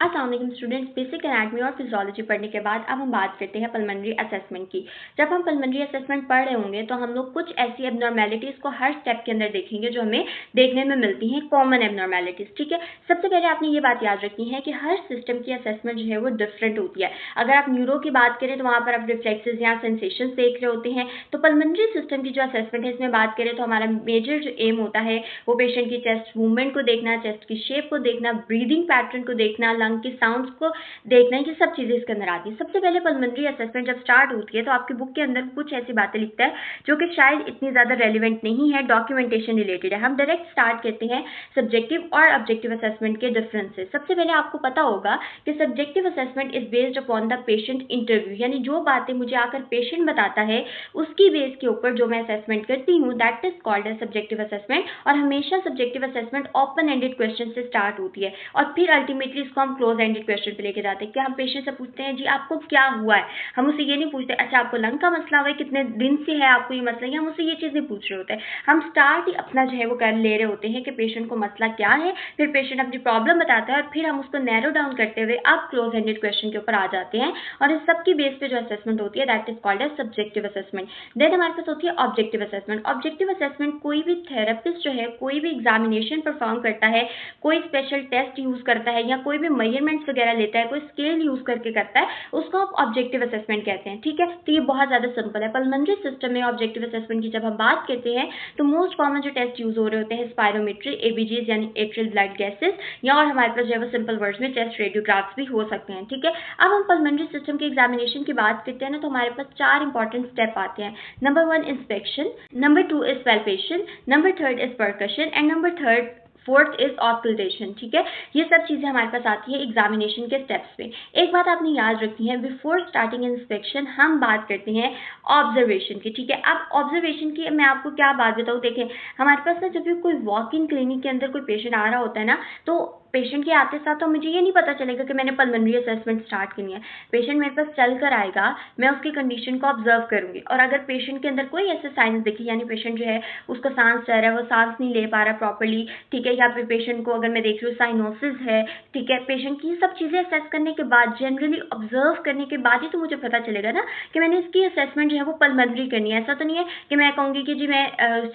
अस्सलाम वालेकुम students, basic anatomy और फिजियोलॉजी पढ़ने के बाद अब हम बात करते हैं पल्मोनरी असेसमेंट की। जब हम पल्मोनरी असेसमेंट पढ़ रहे होंगे तो हम लोग कुछ ऐसी एबनॉर्मेलिटीज़ को हर स्टेप के अंदर देखेंगे जो हमें देखने में मिलती हैं, कॉमन एबनॉर्मेलिटीज़। ठीक है, सबसे पहले आपने ये बात याद रखनी है कि हर सिस्टम की असेसमेंट जो है वो डिफरेंट होती है। अगर आप न्यूरो की बात करें तो वहाँ पर आप रिफ्लेक्सेस या सेंसेशन देख रहे होते हैं। तो पल्मोनरी सिस्टम की जो असेसमेंट है इसमें बात करें तो हमारा मेजर जो एम होता है वो पेशेंट की चेस्ट मूवमेंट को देखना, चेस्ट की शेप को देखना, ब्रीदिंग पैटर्न को देखना, लंग की साउंड्स को देखना है। ये सब चीजें इसके अंदर आती है। सबसे पहले पल्मोनरी असेसमेंट जब स्टार्ट होती है तो आपकी बुक के अंदर कुछ ऐसी बातें लिखता है जो कि शायद इतनी ज्यादा रेलिवेंट नहीं है, डॉक्यूमेंटेशन रिलेटेड है। हम डायरेक्ट स्टार्ट करते हैं सब्जेक्टिव और ऑब्जेक्टिव असेसमेंट के डिफरेंसेस। सबसे पहले आपको पता होगा कि subjective assessment is based upon the patient interview, यानी जो बातें मुझे आकर पेशेंट बताता है उसकी बेस के ऊपर जो मैं असेसमेंट करती हूँ, that is called as subjective assessment. और हमेशा subjective assessment open ended question से स्टार्ट होती है और फिर अल्टीमेटली इसको हम क्लोज एंडेड क्वेश्चन पे लेके जाते हैं। क्या हम पेशेंट से पूछते हैं जी आपको क्या हुआ है, हम उससे ये नहीं पूछते अच्छा आपको लंग का मसला हुआ है, कितने दिन से है आपको ये मसला, हम उससे ये चीज़ नहीं पूछ रहे होते हैं। हम स्टार्ट ही अपना जो है वो कर ले रहे होते हैं कि पेशेंट को मसला क्या है, फिर पेशेंट अपनी प्रॉब्लम बताता है और फिर हम उसको नैरो डाउन करते हुए अब क्लोज एंडेड क्वेश्चन के ऊपर आ जाते हैं। और इस सब की बेस पे जो असेसमेंट होती है that is called as subjective assessment. Then हमारे पास होती है ऑब्जेक्टिव असेसमेंट। ऑब्जेक्टिव असेसमेंट कोई भी थेरेपिस्ट जो है कोई भी एग्जामिनेशन परफॉर्म करता है, कोई स्पेशल टेस्ट यूज करता है या कोई भी मेजरमेंट्स वगैरह लेता है, कोई स्केल यूज करके करता है, उसको आप ऑब्जेक्टिव असेसमेंट कहते हैं। ठीक है, तो ये बहुत ज्यादा सिंपल है। पल्मोनरी सिस्टम में ऑब्जेक्टिव असेसमेंट की जब हम बात करते हैं तो मोस्ट कॉमन जो टेस्ट यूज हो रहे होते हैं स्पायरोमेट्री, एबीजीज यानी एट्रियल ब्लड गैसेस, या और हमारे पास जो है वो सिंपल वर्ड्स में चेस्ट रेडियोग्राफ्स भी हो सकते हैं। ठीक है, अब हम पल्मोनरी सिस्टम के एग्जामिनेशन की बात करते हैं ना तो हमारे पास 4 इंपॉर्टेंट स्टेप आते हैं। Number 1 inspection, number 2 is palpation, number 3 is percussion and number 4th is auscultation. ठीक है, ये सब चीजें हमारे पास आती है एग्जामिनेशन के स्टेप्स पे। एक बात आपने याद रखनी है, बिफोर स्टार्टिंग इंस्पेक्शन हम बात करते हैं ऑब्जर्वेशन की। ठीक है, अब ऑब्जर्वेशन की मैं आपको क्या बात बताऊँ, देखें हमारे पास ना जब भी कोई वॉक इन क्लिनिक के अंदर कोई पेशेंट आ रहा होता है ना तो पेशेंट के आते साथ तो मुझे ये नहीं पता चलेगा कि मैंने पल्मोनरी असेसमेंट स्टार्ट करनी है। पेशेंट मेरे पास चल कर आएगा, मैं उसकी कंडीशन को ऑब्जर्व करूंगी और अगर पेशेंट के अंदर कोई ऐसे साइंस दिखे, यानी पेशेंट जो है उसको सांस चल रहा है, वो सांस नहीं ले पा रहा प्रॉपर्ली, ठीक है, या फिर पेशेंट को अगर मैं देख रही हूँ साइनोसिस है, ठीक है, पेशेंट की सब चीज़ें असेस करने के बाद, जनरली ऑब्जर्व करने के बाद ही तो मुझे पता चलेगा ना कि मैंने इसकी असेसमेंट जो है वो पल्मोनरी करनी है। ऐसा तो नहीं है कि मैं कहूँगी कि जी मैं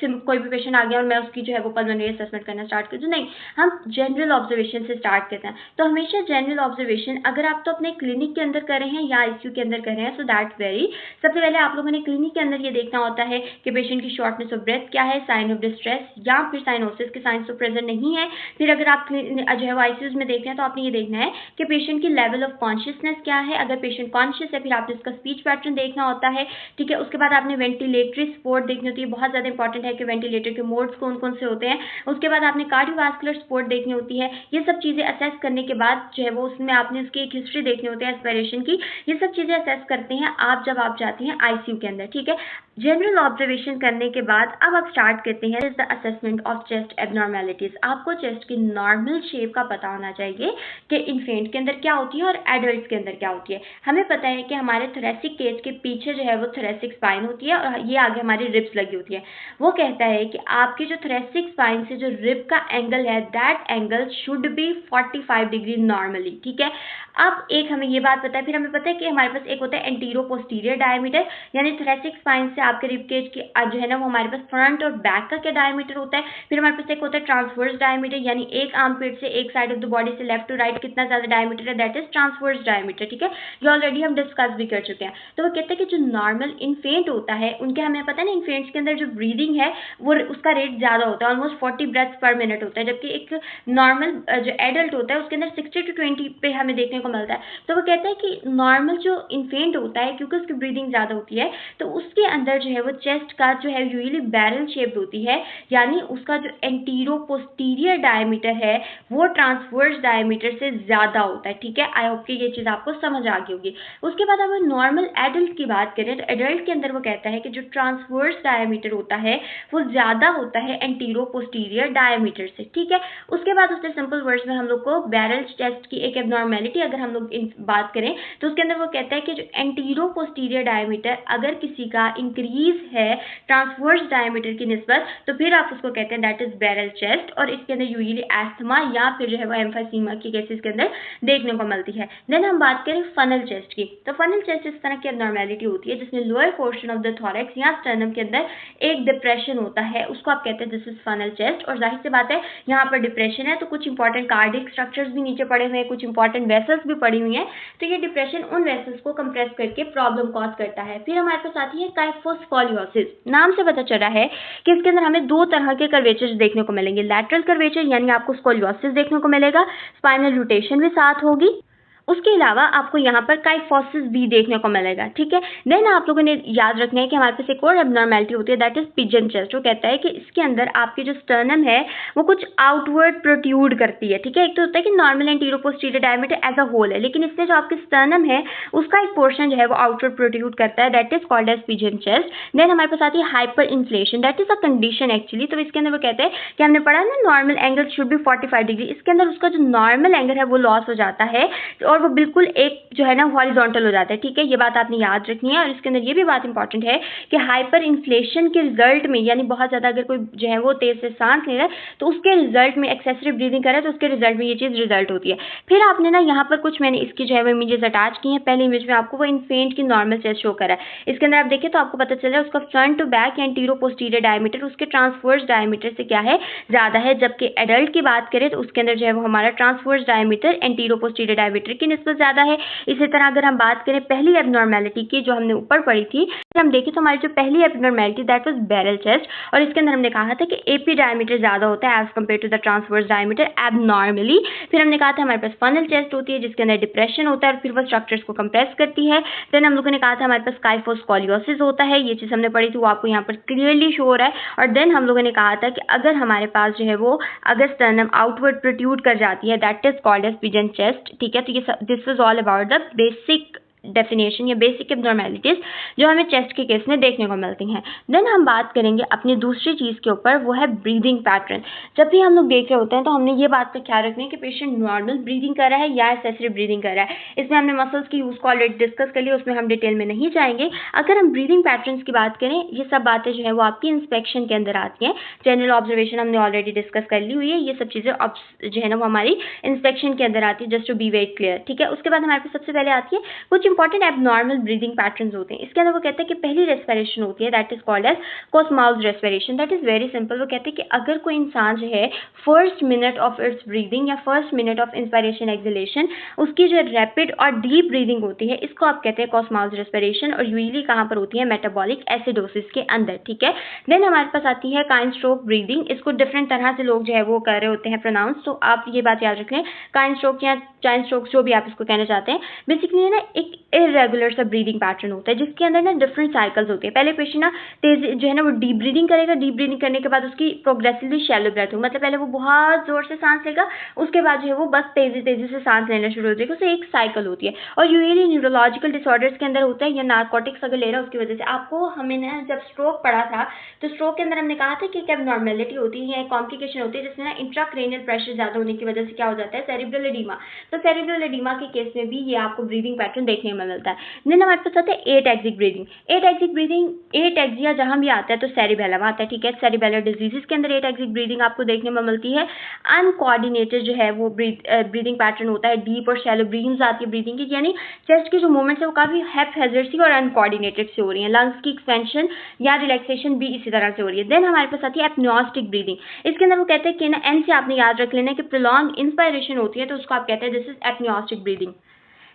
कोई भी पेशेंट आ गया और मैं उसकी जो है वो पल्मोनरी असेसमेंट करना स्टार्ट कर दूँ, नहीं, हम जनरल ऑब्जर्वेशन से स्टार्ट करते हैं। तो हमेशा जनरल ऑब्जर्वेशन अगर आप तो अपने क्लिनिक के अंदर कर रहे हैं या आईसीयू के अंदर कर रहे हैं, सो दैट वेरी सबसे पहले आप लोगों ने क्लिनिक के अंदर ये देखना होता है कि पेशेंट की शॉर्टनेस ऑफ ब्रेथ क्या है, साइन ऑफ डिस्ट्रेस या फिर साइनोसिस के साइंस तो प्रेजेंट नहीं है। फिर अगर आप जो है आईसीयूज में देख रहे हैं तो आपने ये देखना है कि पेशेंट की लेवल ऑफ कॉन्शियसनेस क्या है। अगर पेशेंट कॉन्शियस है फिर आपने इसका स्पीच पैटर्न देखना होता है। ठीक है, उसके बाद आपने वेंटिलेटरी सपोर्ट देखनी होती है, बहुत ज्यादा इंपॉर्टेंट है कि वेंटिलेटर के मोड्स कौन कौन से होते हैं। उसके बाद आपने कार्डियोवास्कुलर सपोर्ट देखनी होती है। ये सब चीजें असेस करने के बाद जो है वो उसमें आपने उसकी एक हिस्ट्री देखनी होती है एस्पिरेशन की। ये सब चीजें असेस करते हैं आप जब आप जाते हैं आईसीयू के अंदर। ठीक है, जनरल ऑब्जर्वेशन करने के बाद अब आप स्टार्ट करते हैं the assessment of chest abnormalities. आपको चेस्ट की नॉर्मल शेप का पता होना चाहिए कि इन्फेंट के अंदर क्या होती है और एडल्ट के अंदर क्या होती है। हमें पता है कि हमारे थोरेसिक केज के पीछे जो है वो थोरेसिक स्पाइन होती है और ये आगे हमारी रिब्स लगी होती है। वो कहता है कि आपकी जो थोरेसिक स्पाइन से जो रिब का एंगल है that angle should be 45 degree normally. ठीक है, अब एक हमें ये बात पता है, फिर हमें पता है कि हमारे पास एक होता है एंटीरो पोस्टीरियर डायमीटर, यानी थोरेसिक स्पाइन से आपके रिब केज की जो है ना वो हमारे पास फ्रंट और बैक का क्या डायमीटर होता है। फिर हमारे पास एक होता है ट्रांसवर्स डायमीटर, यानी एक आर्म पिट से एक साइड ऑफ द बॉडी से लेफ्ट टू राइट कितना ज्यादा डायमीटर है, दैट इज ट्रांसवर्स डायमीटर। ठीक है, ये ऑलरेडी हम डिस्कस भी कर चुके हैं। तो वो कहते हैं कि जो नॉर्मल इन्फेंट होता है उनके, हमें पता है ना इन्फेंट्स के अंदर जो ब्रीदिंग है वो उसका रेट ज्यादा होता है, ऑलमोस्ट 40 ब्रेथ्स पर मिनट होता है, जबकि एक नॉर्मल जो एडल्ट होता है उसके अंदर 60 to 20 पे हमें देखने को मिलता है। तो वो कहते हैं कि नॉर्मल जो इन्फेंट होता है क्योंकि उसकी ब्रीदिंग ज्यादा होती है तो उसके अंदर जो है वो चेस्ट का जो है यूजुअली बैरल शेप्ड होती है, यानी उसका जो एंटीरो पोस्टीरियर डायमीटर है वो ट्रांसवर्स डायमीटर से ज्यादा होता है। ठीक है, आई होप कि ये चीज आपको समझ आ गई होगी। उसके बाद अगर नॉर्मल एडल्ट की बात करें तो एडल्ट के अंदर वो कहता है कि जो ट्रांसवर्स डायमीटर होता है वो ज्यादा होता है एंटीरो पोस्टीरियर डायमीटर से। ठीक है, उसके बाद उसने सिंपल वर्ड्स में हम लोग को बैरल चेस्ट की एक एबनॉर्मेलिटी अगर हम लोग बात करें तो उसके अंदर वो कहता है कि जो एंटीरो पोस्टीरियर डायमीटर अगर किसी का इंक्रीज इंक्रीज है ट्रांसवर्स डायमीटर की निस्बत, तो फिर आप उसको कहते हैं दैट इज बैरल चेस्ट, और इसके अंदर यूजुअली एस्थमा या फिर जो है वो एम्फाइसीमा की केसेस के अंदर देखने को मिलती है। देन हम बात करें फनल चेस्ट की, तो फनल चेस्ट इस तरह की एबनॉर्मेलिटी होती है जिसमें lower portion of the thorax या स्टर्नम के अंदर एक डिप्रेशन होता है, उसको आप कहते हैं दिस इज फनल चेस्ट। और जाहिर सी बात है यहाँ पर डिप्रेशन है तो कुछ इंपॉर्टेंट कार्डिक स्ट्रक्चर्स भी नीचे पड़े हुए हैं, कुछ इंपॉर्टेंट वेसल्स भी पड़ी हुई हैं, तो ये डिप्रेशन उन वेसल्स को कंप्रेस करके प्रॉब्लम कॉज करता है। फिर हमारे पास आती है काइफोस्कोलियोसिस। नाम से पता चल रहा है कि इसके अंदर हमें दो तरह के कर्वेचर्स देखने को मिलेंगे, लैटरल कर्वेचर यानी आपको स्कोलियोसिस देखने को मिलेगा, स्पाइनल रोटेशन भी साथ होगी, उसके अलावा आपको यहाँ पर काइफोसिस भी देखने को मिलेगा, ठीक है। देन आप लोगों ने याद रखना है कि हमारे पास एक और एबनॉर्मेलिटी होती है दैट इज पिजन चेस्ट। वो कहता है कि इसके अंदर आपकी जो स्टर्नम है वो कुछ आउटवर्ड प्रोट्रूड करती है, ठीक है। एक तो होता है कि normal anteroposterior diameter as a whole है, लेकिन इसमें जो आपकी स्टर्नम है उसका एक पोर्शन जो है वो आउटवर्ड प्रोट्रूड करता है, that is called as pigeon chest. Then हमारे पास आती है hyperinflation, that is a condition actually. तो इसके अंदर वो कहते हैं कि हमने पढ़ा ना normal angle should be 45 degree, इसके अंदर उसका जो नॉर्मल एंगल है वो लॉस हो जाता है और वो बिल्कुल एक जो है ना हॉरिजॉन्टल हो जाता है, ठीक है। ये बात आपने याद रखनी है। और इसके अंदर ये भी बात इंपॉर्टेंट है कि हाइपर इन्फ्लेशन के रिजल्ट में, यानी बहुत ज्यादा अगर कोई जो है वो तेज से सांस ले रहा है तो उसके रिजल्ट में, एक्सेसिव ब्रीदिंग कर रहा है तो उसके रिजल्ट में ये चीज रिजल्ट होती है। फिर आपने ना यहाँ पर कुछ मैंने इसकी जो है वो इमेजेस अटैच की हैं। पहली इमेज में आपको वो इन्फेंट की नॉर्मल चेस्ट शो करा है, इसके अंदर आप देखें तो आपको पता चल रहा है उसका फ्रंट टू बैक या एंटीरो पोस्टीरियर डायमीटर उसके ट्रांसवर्स डायमीटर से क्या है, ज्यादा है। जबकि एडल्ट की बात करें तो उसके अंदर जो है वो हमारा transverse diameter antero posterior diameter की निस्बत ज्यादा है। इसी तरह अगर हम बात करें पहली एबनॉर्मेलिटी की जो हमने ऊपर पढ़ी थी, हम देखें तो हमारी जो पहली abnormality that was barrel chest, और इसके अंदर हमने कहा था कि एपी डायमीटर ज्यादा होता है as compare to the transverse diameter abnormally. फिर हमने कहा था हमारे पास फनल चेस्ट होती है जिसके अंदर डिप्रेशन होता है और फिर वो स्ट्रक्चर्स को कंप्रेस करती है। देन हम लोगों ने कहा था हमारे पास काइफोस्कोलियोसिस होता है, ये चीज हमने पढ़ी थी वो आपको यहाँ पर क्लियरली शो हो रहा है। और देन हम लोगों ने कहा था कि अगर हमारे पास जो है वो अगर स्टर्नम आउटवर्ड प्रोट्रूड कर जाती है that is called as pigeon chest, ठीक है। तो ये this is all about the basic definition या बेसिक एबनॉर्मेलिटीज जो हमें चेस्ट के केस में देखने को मिलती हैं। देन हम बात करेंगे अपनी दूसरी चीज के ऊपर, वो है ब्रीदिंग पैटर्न। जब भी हम लोग देख रहे होते हैं तो हमने ये बात का ख्याल रखना है कि पेशेंट नॉर्मल ब्रीदिंग कर रहा है या एक्सेसिव ब्रीदिंग कर रहा है। इसमें हमने मसल्स की यूज को ऑलरेडी डिस्कस कर लिया, उसमें हम डिटेल में नहीं जाएंगे। अगर हम ब्रीदिंग पैटर्न की बात करें, ये सब बातें जो है वो आपकी इंस्पेक्शन के अंदर आती हैं। जनरल ऑब्जर्वेशन हमने ऑलरेडी डिस्कस कर ली हुई है, ये सब चीजें जो है ना वो हमारी इंस्पेक्शन के अंदर आती है, just to be very clear, ठीक है। उसके बाद हमारे पास सबसे पहले आती है कुछ इंपॉर्टेंट एबनॉर्मल ब्रीदिंग पैटर्न्स होते हैं। इसके अंदर वो कहते हैं कि पहली रेस्पिरेशन होती है that is called as Kussmaul respiration, that is very simple. वो कहते हैं कि अगर कोई इंसान जो है first minute of its breathing या first minute of inspiration exhalation उसकी जो रैपिड और डीप ब्रीदिंग होती है इसको आप कहते हैं कोसमाउथ रेस्पिरेशन, और यूजुअली कहाँ पर होती है, मेटाबॉलिक एसिडोसिस के अंदर, ठीक है। देन हमारे पास आती है काइंड स्ट्रोक ब्रीदिंग, इसको डिफरेंट तरह से लोग जो है वो कर रहे होते हैं प्रोनाउंस, तो आप ये बात याद रखें। काइंड स्ट्रोक या चाइन स्ट्रोक जो भी आप इसको कहना चाहते हैं, बेसिकली ना एक इरेगुलर सा ब्रीदिंग पैटर्न होता है जिसके अंदर ना डिफरेंट साइकिल्स होती है। पहले पेशेंट ना तेज जो है ना वो डीप ब्रीदिंग करेगा, डीप ब्रीदिंग करने के बाद उसकी प्रोग्रेसिवली शैलो ब्रेथ होगी, मतलब पहले वो बहुत जोर से सांस लेगा, उसके बाद जो है वो बस तेजी तेजी से सांस लेना शुरू हो जाएगा, उससे एक साइकिल होती है। और यूजुअली न्यूरोलॉजिकल डिसऑर्डर्स के अंदर होता है या नार्कोटिक्स अगर ले रहा है उसकी वजह से। आपको हमें ना जब स्ट्रोक पढ़ा था तो स्ट्रोक के अंदर हमने कहा था कि एक एबनॉर्मेलिटी होती है, कॉम्प्लिकेशन होती है जिसमें ना इंट्राक्रेनियल प्रेशर ज्यादा होने की वजह से क्या हो जाता है, सेरिब्रल एडीमा। तो सेरिब्रल एडीमा के केस में भी ये आपको ब्रीदिंग पैटर्न देखने में मिलता है। देन हमारे पास आता है एटैक्सिक ब्रीदिंग। एटैक्सिक ब्रीदिंग, एटैक्सिया जहां भी आता है तो सेरिबेलम आता है, ठीक है। सेरिबेलर डिजीजेस के अंदर एटैक्सिक ब्रीदिंग आपको देखने में मिलती है। अनकोऑर्डिनेटेड जो है वो ब्रीदिंग पैटर्न होता है, डीप और शैलो ब्रीदिंग्स आती है ब्रीदिंग की, यानी चेस्ट की जो मूवमेंट्स है वो काफी हैप्पीजर्ड सी और अनकोऑर्डिनेटेड से हो रही है। लंग्स की एक्सपेंशन या रिलैक्सेशन भी इसी तरह से हो रही है। देन हमारे पास आती है एपनॉस्टिक ब्रीदिंग। इसके अंदर वो कहते हैं कि ना एन से आपने याद रख लेना कि प्रोलॉन्ग इंस्पायरेशन होती है तो उसको आप कहते हैं दिस इज एपनॉस्टिक ब्रीदिंग।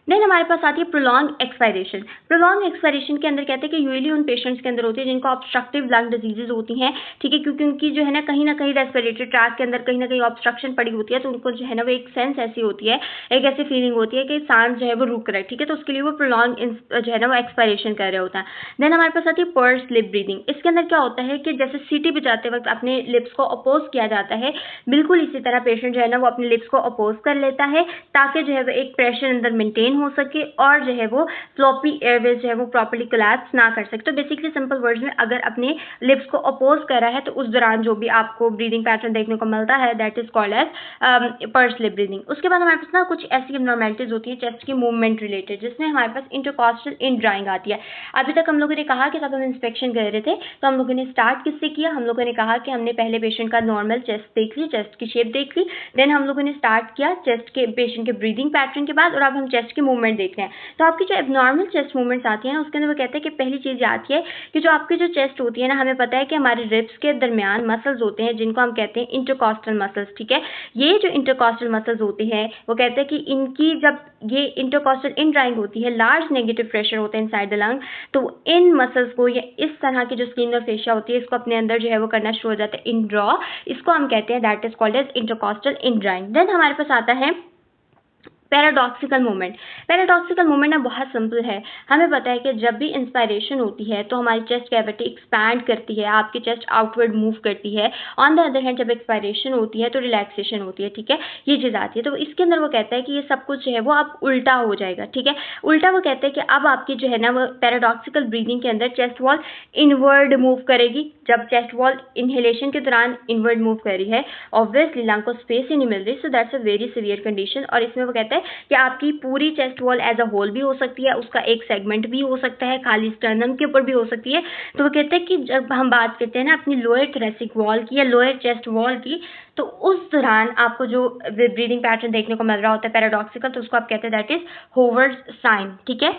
देन हमारे पास आती है प्रोलॉन्ग एक्सपायरेशन। प्रोलॉन्ग एक्सपायरेशन के अंदर कहते हैं कि यूजुअली उन पेशेंट्स के अंदर होती है जिनको ऑब्स्ट्रक्टिव लंग डिजीजेज होती हैं, ठीक है, क्योंकि उनकी जो है ना कहीं रेस्पिरेटरी ट्रैक के अंदर कहीं ना कहीं ऑब्स्ट्रक्शन पड़ी होती है, तो उनको जो है ना वो एक सेंस ऐसी होती है, एक ऐसी फीलिंग होती है कि सांस जो है वो रुक रहा है, ठीक है। तो उसके लिए वो प्रोलॉन्ग जो है ना वो एक्सपायरेशन कर रहे होता है। देन हमारे पास आती है पर्स लिप ब्रीदिंग। इसके अंदर क्या होता है कि जैसे सीटी बजाते वक्त अपने लिप्स को अपोज किया जाता है, बिल्कुल इसी तरह पेशेंट जो है ना वो अपने लिप्स को अपोज कर लेता है ताकि जो है वो एक प्रेशर अंदर मेंटेन हो सके और जो है वो फ्लॉपी एयरवेज जो है वो प्रॉपर्ली कोलैप्स ना कर सके। तो बेसिकली सिंपल वर्ड्स में अगर अपने लिप्स को अपोज कर रहा है तो उस दौरान जो भी आपको ब्रीदिंग पैटर्न देखने को मिलता है that is called as purse lip breathing. उसके बाद हमारे पास ना कुछ ऐसी एबनॉर्मलिटीज होती है चेस्ट की मूवमेंट रिलेटेड, जिसमें हमारे पास इंटरकॉस्टल इनड्राइंग आती है। अभी तक हम लोगों ने कहा कि जब हम इंस्पेक्शन कर रहे थे तो हम लोगों ने स्टार्ट किससे किया, हम लोगों ने कहा कि हमने पहले पेशेंट का नॉर्मल चेस्ट देख ली, चेस्ट की शेप देख ली, देन हम लोगों ने स्टार्ट किया चेस्ट के पेशेंट के ब्रीदिंग पैटर्न के बाद, और अब हम चेस्ट की मूवमेंट देख रहे हैं। तो आपकी जो एबनॉर्मल चेस्ट मूवमेंट्स आती है ना उसके अंदर वो कहते हैं कि पहली चीज आती है कि जो आपकी जो चेस्ट होती है ना, हमें पता है कि हमारे रिब्स के दरमियान मसल्स होते हैं जिनको हम कहते हैं इंटरकॉस्टल मसल्स। ठीक है, ये जो इंटरकॉस्टल मसल्स होते हैं वो कहते हैं कि इनकी जब ये इंटरकॉस्टल इनड्राइंग होती है, लार्ज नेगेटिव प्रेशर होता है इनसाइड द लंग, तो इन मसल्स को या इस तरह की जो स्किन और फेशिया होती है इसको अपने अंदर जो है वो करना शुरू हो जाता है इनड्रॉ, इसको हम कहते हैं that is called as intercostal indrawing. Then हमारे पास आता है पैराडॉक्सिकल मूवमेंट। पैराडॉक्सिकल मूवमेंट ना बहुत सिंपल है, हमें पता है कि जब भी इंस्पायरेशन होती है तो हमारी चेस्ट कैविटी एक्सपैंड करती है, आपकी चेस्ट आउटवर्ड मूव करती है। ऑन द अदर हैंड जब एक्सपायरेशन होती है तो रिलैक्सेशन होती है। ठीक है, ये चीज़ आती है। तो इसके अंदर वो कहता है कि ये सब कुछ जो है वो अब उल्टा हो जाएगा। ठीक है, उल्टा वो कहते हैं कि अब आपकी जो है ना वो पैराडॉक्सिकल ब्रीदिंग के अंदर चेस्ट वॉल इनवर्ड मूव करेगी। जब चेस्ट वॉल इनहेलेशन के दौरान इनवर्ड मूव कर रही है, ऑब्वियसली लंग को स्पेस ही नहीं मिल रही, so that's a very severe condition. और इसमें वो कहता है कि आपकी पूरी chest wall as a whole भी हो सकती है, उसका एक सेगमेंट भी हो सकता है, खाली स्टर्नम के ऊपर भी हो सकती है। तो वो कहते हैं कि जब हम बात करते हैं ना अपनी लोअर थोरेसिक वॉल की या लोअर चेस्ट वॉल की, तो उस दौरान आपको जो ब्रीदिंग पैटर्न देखने को मिल रहा होता है पैराडॉक्सिकल, तो उसको आप कहते हैं दैट इज होवर्ड साइन। ठीक है,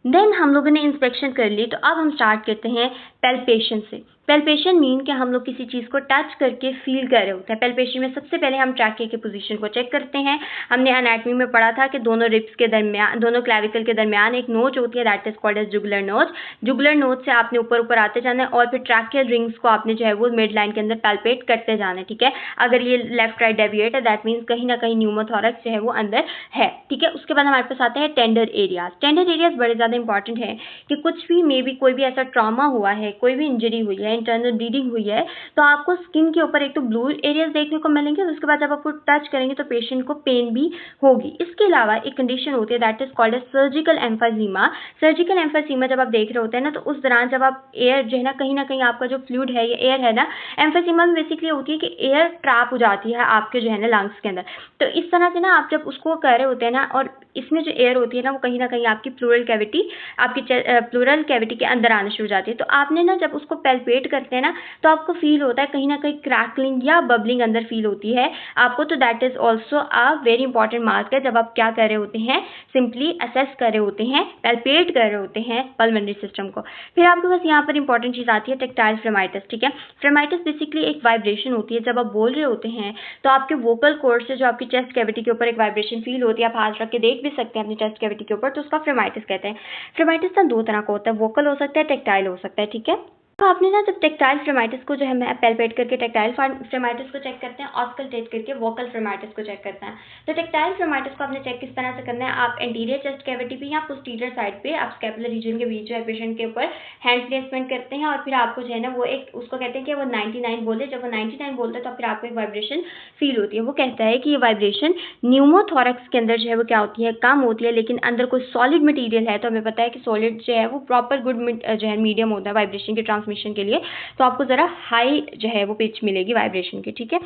देन हम लोगों ने इंस्पेक्शन कर ली, तो अब हम स्टार्ट करते हैं पैल्पेशन से। पैल्पेशन मीन कि हम लोग किसी चीज़ को टच करके फील कर रहे होते हैं। पैल्पेशन में सबसे पहले हम ट्रैकिया की पोजीशन को चेक करते हैं। हमने एनाटॉमी में पढ़ा था कि दोनों रिब्स के दरमियान, दोनों क्लैविकल के दरमियान एक नोच होती है that is called as jugular notch. Jugular notch से आपने ऊपर ऊपर आते जाना है और फिर ट्रैकियल रिंग्स को आपने जो है वो मिड लाइन के अंदर पैल्पेट करते जाना है। ठीक है, अगर ये लेफ्ट राइट डेविएट है दैट मीन्स कहीं ना कहीं न्यूमोथोरैक्स जो है वो अंदर है। ठीक है, उसके बाद हमारे पास आते हैं टेंडर एरियाज। टेंडर एरियाज बड़े ज़्यादा इंपॉर्टेंट है कि कुछ भी मे बी कोई भी ऐसा ट्रॉमा हुआ है, कोई भी इंजरी हुई है, इंटरनल ब्लीडिंग हुई है, तो आपको स्किन के ऊपर एक तो ब्लू एरियाज देखने को मिलेंगे और उसके बाद जब आपको टच करेंगे तो पेशेंट को पेन भी होगी। इसके अलावा एक कंडीशन होती है that is called as surgical emphysema. Surgical emphysema जब आप देख रहे होते हैं ना तो उस दौरान जब आप एयर जो है ना कहीं आपका जो फ्लूइड है या एयर है ना, एम्फाइजीमा में बेसिकली होती है कि एयर ट्रैप हो जाती है आपके जो है ना लंग्स के अंदर। तो इस तरह से ना आप जब उसको कर रहे होते हैं ना और इसमें जो एयर होती है ना वो कहीं ना कहीं आपकी प्लूरल कैविटी, आपकी प्लूरल कैविटी के अंदर आना शुरू हो जाती है। तो आपने ना जब उसको पैल्पेट करते हैं ना तो आपको फील होता है कहीं ना कहीं क्रैकलिंग या बबलिंग अंदर फील होती है आपको। तो that is also a very important mark है जब आप क्या कर रहे होते हैं, सिंपली असेस कर रहे होते हैं, पैल्पेट कर रहे होते हैं पल्मोनरी सिस्टम को। फिर आपके पास यहाँ पर इंपॉर्टेंट चीज़ आती है टेक्टाइल फ्लेमाइटिस। ठीक है, फ्लेमाइटिस बेसिकली एक वाइब्रेशन होती है। जब आप बोल रहे होते हैं तो आपके वोकल कॉर्ड से जो आपकी चेस्ट कैविटी के ऊपर एक वाइब्रेशन फील होती है, आप हाथ रख के देख भी सकते हैं अपनी चेस्ट कैविटी के ऊपर, तो उसका फ्लेमाइटिस कहते हैं। फ्लेमाइटिस ना दो तरह का होता है, वोकल हो सकता है, टेक्टाइल हो सकता है। ठीक है, तो आपने ना जब टेक्टाइल फ्लेमाइटिस को जो है पैल्पेट करके टेक्टाइल फ्लेमाइटिस को चेक करते हैं, ऑस्कल्टेट करके वोकल फ्लेमाइटिस को चेक करते हैं। तो टेक्टाइल फ्लेमाइटिस को आपने चेक किस तरह से करना है, आप एंटीरियर चेस्ट कैविटी पे या पोस्टीरियर साइड पे आप स्कैपुलर रीजन के बीच जो है पेशेंट के ऊपर हैंड प्लेसमेंट करते हैं और फिर आपको जो है ना वो एक उसको कहते हैं कि वो 99 बोले। जब वो 99 बोलते हैं तो फिर आपको एक वाइब्रेशन फील होती है। वो कहता है कि ये वाइब्रेशन न्यूमोथोरैक्स के अंदर जो है वो क्या होती है, कम होती है, लेकिन अंदर कोई सॉलिड मटीरियल है तो हमें पता है कि सॉलिड जो है वो प्रॉपर गुड जो है मीडियम होता है वाइब्रेशन के ट्रांसमिशन के लिए, तो आपको ज़रा हाई जो है वो पिच मिलेगी वाइब्रेशन की। ठीक है,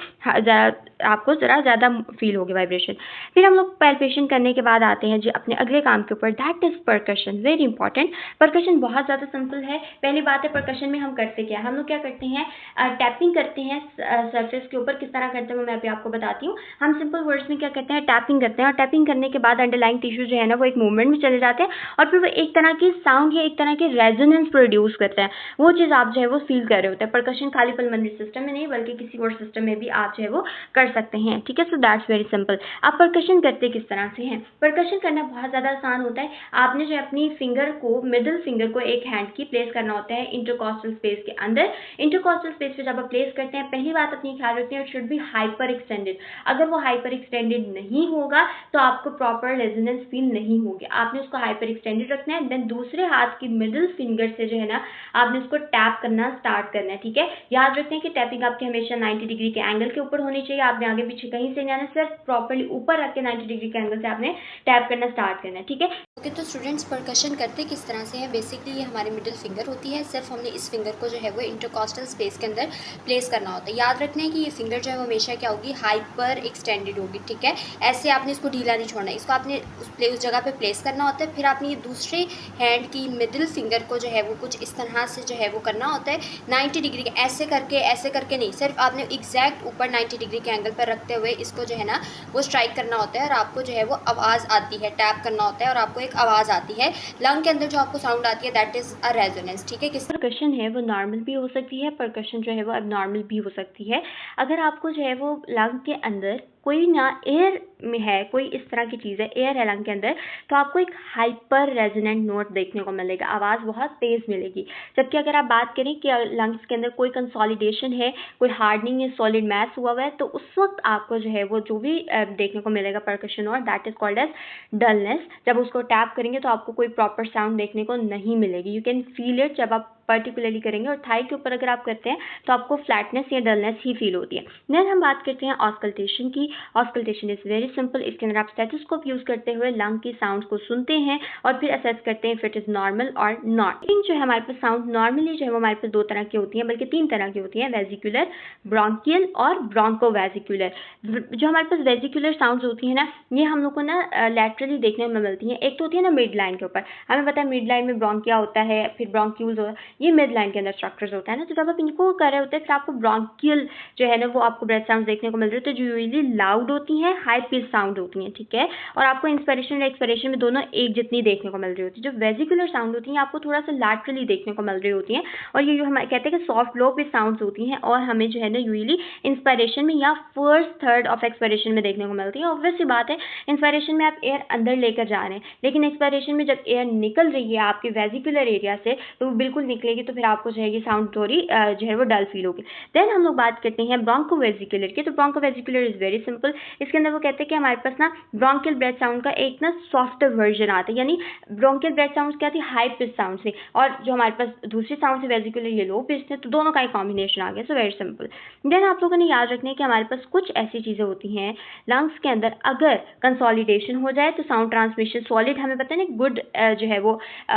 आपको ज़रा ज़्यादा फील होगी वाइब्रेशन। फिर हम लोग पैल्पेशन करने के बाद आते हैं जी अपने अगले काम के ऊपर, that is percussion. Very important, percussion बहुत ज़्यादा सिंपल है। पहली बात है परकशन में हम करते क्या, हम लोग क्या करते हैं, टैपिंग करते हैं सरफेस के ऊपर। किस तरह करते हैं मैं अभी आपको बताती हूँ। हम सिंपल वर्ड्स में क्या करते हैं, टैपिंग करते हैं और टैपिंग करने के बाद अंडरलाइंग टिश्यू जो है ना वो एक मूवमेंट में चले जाते हैं और फिर वो एक तरह की साउंड या एक तरह की रेजोनेंस प्रोड्यूस करते हैं। वो चीज़ आप जो है वो फील कर रहे होते हैं। परकशन खाली पल्मोनरी सिस्टम में नहीं बल्कि किसी और सिस्टम में भी आप जो है वो कर सकते हैं। ठीक है, सो दैट्स वेरी सिंपल। आप परकशन करते किस तरह से हैं, परकशन करना बहुत ज़्यादा आसान होता है। आपने जो अपनी फिंगर को, मिडिल फिंगर को एक हैंड की प्लेस करना होता है इंटरकॉस्टल स्पेस के अंदर। इंटरकॉस्टल स्पेस पे जब आप प्लेस करते हैं, पहली बात अपनी ख्याल रखते हैं, it should be hyper extended. अगर वो हाइपर एक्सटेंडेड नहीं होगा तो आपको प्रॉपर रेजोनेंस फील नहीं होगी। आपने उसको हाइपर एक्सटेंडेड रखना है। देन दूसरे हाथ की मिडिल फिंगर से जो है ना आपने उसको टैप करना स्टार्ट करना है, ठीक है। याद रखते हैं कि टैपिंग आपके हमेशा 90 डिग्री के एंगल के ऊपर होनी चाहिए। आपने आगे पीछे कहीं से नहीं आना, सिर्फ प्रॉपर्ली ऊपर रख के 90 डिग्री के एंगल से आपने टैप करना स्टार्ट करना है, ठीक है। ओके, तो स्टूडेंट्स परकशन करते किस तरह से है। बेसिकली ये हमारी मिडिल फिंगर होती है, सिर्फ हमने इस फिंगर को जो है वो इंटरकॉस्टल स्पेस के अंदर प्लेस करना होता है। याद रखना है कि ये फिंगर जो है वो हमेशा क्या होगी, हाइपर एक्सटेंडेड होगी, ठीक है। ऐसे आपने इसको ढीला नहीं छोड़ना, इसको आपने उस जगह पे प्लेस करना होता है। फिर आपने ये दूसरे हैंड की मिडिल फिंगर को जो है वो कुछ इस तरह से जो है वो करना होता है 90 डिग्री के, ऐसे करके नहीं, सिर्फ आपने एग्जैक्ट ऊपर 90 डिग्री के एंगल पर रखते हुए इसको जो है ना वो स्ट्राइक करना होता है। और आपको जो है वो आवाज़ आती है, टैप करना होता है और आपको एक आवाज़ आती है लंग के अंदर, जो आपको साउंड आती है दैट इज अ रेजोनेंस, ठीक है। किस परकशन है वो नॉर्मल भी हो सकती है, परकशन जो है वो एबनॉर्मल भी हो सकती है। अगर आपको जो है वो लंग के अंदर कोई ना एयर में है, कोई इस तरह की चीज़ है, एयर है लंग के अंदर, तो आपको एक हाइपर रेजोनेंट नोट देखने को मिलेगा, आवाज़ बहुत तेज़ मिलेगी। जबकि अगर आप बात करें कि लंग्स के अंदर कोई कंसोलिडेशन है, कोई हार्डनिंग है, सॉलिड मैस हुआ हुआ है, तो उस वक्त आपको जो है वो जो भी देखने को मिलेगा percussion note, that is called as dullness. जब उसको टैप करेंगे तो आपको कोई प्रॉपर साउंड देखने को नहीं मिलेगी। यू कैन फील इट जब आप पर्टिकुलरली करेंगे। और थाई के ऊपर अगर आप करते हैं तो आपको फ्लैटनेस या डलनेस ही फील होती है। देन हम बात करते हैं ऑस्कल्टेशन की। Auscultation is very simple. इसके अंदर आप स्टेथोस्कोप यूज करते हुए लंग की साउंड को सुनते हैं और फिर असेस करते हैं इफ इट इज नॉर्मल और नॉट। जो है हमारे पास साउंड नॉर्मली जो है वो हमारे पास दो तरह की होती है, बल्कि तीन तरह की होती है, वेजिकुलर, ब्रोंकियल और ब्रोंकोवेजिकुलर। जो हमारे पास वेजिकुलर साउंड्स होती है ना, ये हम लोग को ना लैटरली देखने में मिलती हैं। एक तो होती है ना मिड लाइन के ऊपर, हमें पता है मिड लाइन में ब्रोंकिया होता है, फिर ब्रोंक्यूल्स होता है, ये मिड लाइन के अंदर स्ट्रक्चर्स होता है ना। तो जब आप इनको कर रहे होते हैं फिर आपको ब्रोंकियल जो है ना वो आपको ब्रेथ साउंड देखने को मिल रहे होते हैं, जो यूजुअली लाउड होती हैं, हाई पिच साउंड होती हैं, ठीक है। और आपको इंस्पिरेशन और एक्सपिरेशन में दोनों एक जितनी देखने को मिल रही होती है। जो वेजिकुलर साउंड होती हैं आपको थोड़ा सा लैटरली देखने को मिल रही होती हैं, और ये जो हम कहते हैं कि सॉफ्ट लो पिच साउंड्स होती हैं, और हमें जो है ना यूजुअली इंस्पिरेशन में या फर्स्ट थर्ड ऑफ एक्सपिरेशन में देखने को मिलती है। ऑब्वियस सी बात है, इंस्पिरेशन में आप एयर अंदर लेकर जा रहे हैं, लेकिन एक्सपिरेशन में जब एयर निकल रही है आपके वेजिकुलर एरिया से तो वो बिल्कुल निकलेगी, तो फिर आपको जो है ये साउंड थोड़ी जो है वो डल फील होगी। देन हम लोग बात करते हैं ब्रोंकोवेजिकुलर की। तो ब्रोंकोवेजिकुलर इज वेरी सिंपल। इसके अंदर वो कहते हैं कि हमारे पास ना ब्रोंकियल ब्रेथ साउंड का एक ना सॉफ्टर वर्जन आता है, यानी ब्रोंकियल ब्रेथ साउंड क्या थी, हाई पिच साउंड से, और जो हमारे पास दूसरी साउंड से वेजिकुलर ये लो पिच थे, तो दोनों का एक कॉम्बिनेशन आ गया। So very simple. देन आप लोगों ने याद रखना है कि हमारे पास कुछ ऐसी चीज़ें होती हैं लंग्स के अंदर, अगर कंसोलिडेशन हो जाए तो साउंड ट्रांसमिशन, सॉलिड हमें पता है ना गुड जो है वो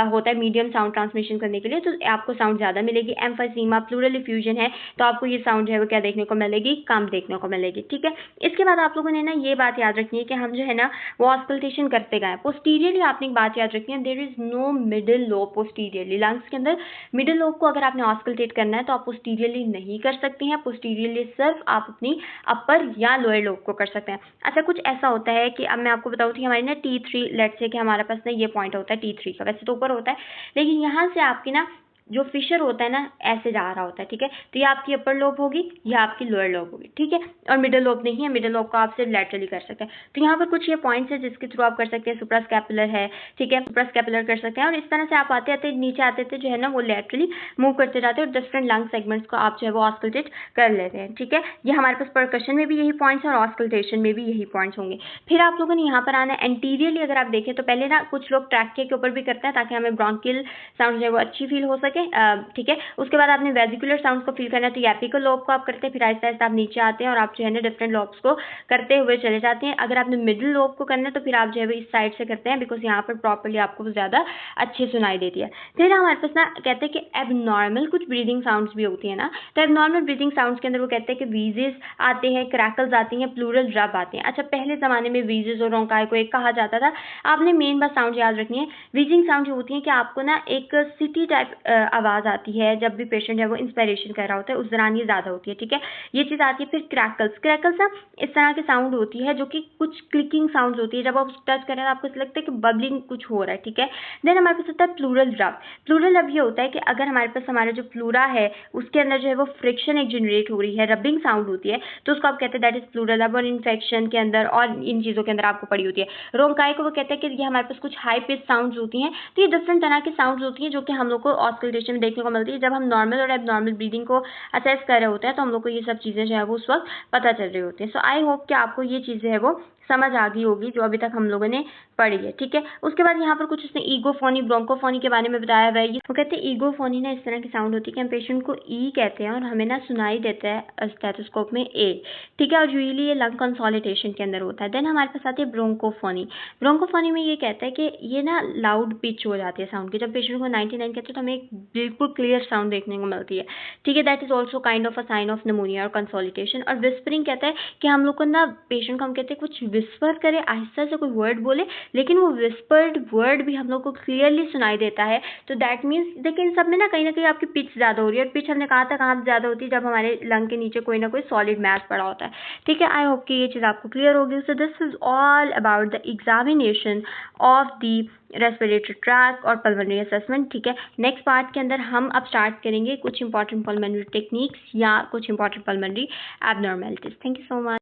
होता है मीडियम साउंड ट्रांसमिशन करने के लिए, तो आपको साउंड ज़्यादा मिलेगी। एम्फाइसीमा, प्लूरल इफ्यूजन है, तो आपको ये साउंड जो है वो क्या देखने को मिलेगी, कम देखने को मिलेगी, ठीक है। इसके बाद आप लोगों ने ना ये बात याद रखनी है कि हम जो है ना वो ऑस्कल्टेशन करते गए। पोस्टीरियरली आपने एक बात याद रखनी है, there is no middle lobe posteriorly. Lungs के अंदर मिडिल लोब को अगर आपने ऑस्कल्टेट करना है तो आप पोस्टीरियरली नहीं कर सकते हैं। पोस्टीरियरली सिर्फ आप अपनी अपर या लोअर लोब को कर सकते हैं। अच्छा, कुछ ऐसा होता है कि अब मैं आपको बताऊँ थी, हमारी ना T3, लेट्स से कि हमारे पास ना ये पॉइंट होता है T3 का, वैसे तो ऊपर होता है, लेकिन यहाँ से आपकी ना जो फिशर होता है ना ऐसे जा रहा होता है, ठीक है। तो ये आपकी अपर लोब होगी, या आपकी लोअर लोब होगी, ठीक है। और मिडिल लोब नहीं है, मिडिल लोब को आप सिर्फ लैटरली कर सकते हैं। तो यहाँ पर कुछ ये पॉइंट्स है जिसके थ्रू आप कर सकते हैं। सुप्रास्कैपुलर है, ठीक है, सुप्रास्कैपुलर कर सकते हैं, और इस तरह से आप आते आते नीचे आते थे जो है ना वो लैटरली मूव करते जाते हैं, और डिफरेंट लंग सेगमेंट्स को आप जो है वो ऑस्कल्टेट कर लेते हैं, ठीक है। ये हमारे पास परकशन में भी यही पॉइंट्स हैं और ऑस्कल्टेशन में भी यही पॉइंट्स होंगे। फिर आप लोगों ने यहाँ पर आना है एंटीरियरली। अगर आप देखें तो पहले ना कुछ लोग ट्रैकिया के ऊपर भी करते हैं ताकि हमें ब्रोंकियल साउंड जो है वो अच्छी फील हो सके, ठीक है। उसके बाद आपने वेजिकुलर साउंड्स को फील करना है, तो एपिकल लोब को आप करते हैं, फिर आहिस्ता आहिस्ता आप नीचे आते हैं और आप जो है ना डिफरेंट लोब्स को करते हुए चले जाते हैं। अगर आपने मिडिल लोब को करना है तो फिर आप जो है इस साइड से करते हैं, बिकॉज यहाँ पर प्रॉपर्ली आपको ज़्यादा अच्छी सुनाई देती है। फिर हमारे पास ना कहते हैं कि एबनॉर्मल कुछ ब्रीदिंग साउंड्स भी होती है ना, तो एबनॉर्मल ब्रीदिंग साउंड्स के अंदर वो कहते हैं कि वीजेस आते हैं, क्रैकल्स आती हैं, प्लूरल रब आते हैं। अच्छा, पहले ज़माने में वीजेस और रोंकाई को एक कहा जाता था। आपने मेन बात साउंड याद रखनी है, वीजिंग साउंड जो होती है कि आपको ना एक सिटी टाइप आवाज़ आती है जब भी पेशेंट है वो इंस्पिरेशन कर रहा होता है, उस दौरान ये ज़्यादा होती है, ठीक है। ये चीज़ आती है। फिर क्रैकल्स ना इस तरह की साउंड होती है जो कि कुछ क्लिकिंग साउंड होती है, जब आप टच करें तो आपको ऐसा लगता है कि बबलिंग कुछ हो रहा है, ठीक है। देन हमारे पास होता है प्लूरल रब। प्लूरल रब ये होता है कि अगर हमारे पास हमारा जो प्लूरा है उसके अंदर जो है वो फ्रिक्शन एक जनरेट हो रही है, रबिंग साउंड होती है, तो उसको आप कहते हैं दैट इज प्लूरल रब। और इन्फेक्शन के अंदर और इन चीज़ों के अंदर आपको पड़ी होती है। रोंकाई को वो कहते हैं कि ये हमारे पास कुछ हाई पिच साउंड्स होती हैं। तो ये डिफरेंट तरह की साउंड्स होती हैं जो कि हम लोग को ऑस्कल्टेशन में देखने को मिलती है। जब हम नॉर्मल और एबनॉर्मल ब्रीदिंग को असेस कर रहे होते हैं तो हम लोग को ये सब चीज़ें जो है वो उस वक्त पता चल रही होती हैं। सो आई होप कि आपको ये चीज़ें है वो समझ आ गई होगी जो अभी तक हम लोगों ने पढ़ी है, ठीक है। उसके बाद यहाँ पर कुछ उसने ईगोफोनी, ब्रोंकोफोनी के बारे में बताया हुआ है। वो कहते हैं ईगोफोनी ना इस तरह की साउंड होती है कि हम पेशेंट को ई कहते हैं और हमें ना सुनाई देता है स्टेथोस्कोप में ए, ठीक है, और यूजुअली ये लंग कंसोलिडेशन के अंदर होता है। देन हमारे पास आती है ब्रोंकोफोनी। ब्रोंकोफोनी में ये कहता है कि ये ना लाउड पिच हो जाती है साउंड की। जब पेशेंट को 99 कहते हैं तो हमें एक बिल्कुल क्लियर साउंड देखने को मिलती है, ठीक है। That is also kind of a sign of pneumonia और कंसोलिडेशन। और विस्परिंग कहता है कि हम लोग को ना पेशेंट को हम कहते हैं कुछ विस्पर करे, आहिस्ता से कोई वर्ड बोले, लेकिन वो विस्पर्ड वर्ड भी हम लोग को क्लियरली सुनाई देता है। तो दैट मीन्स देखिए इन सब में ना कहीं आपकी पिच ज़्यादा हो रही है। और पिच हमने कहा था कहाँ ज़्यादा होती है, जब हमारे लंग के नीचे कोई ना कोई सॉलिड मैस पड़ा होता है, ठीक है। आई होप कि ये चीज़ आपको क्लियर होगी। So this is all about the examination of the respiratory tract और पल्मोनरी असेसमेंट, ठीक है। नेक्स्ट पार्ट के अंदर हम अब स्टार्ट करेंगे कुछ इंपॉर्टेंट पल्मोनरी टेक्निक्स या कुछ important pulmonary abnormalities. Thank you so much.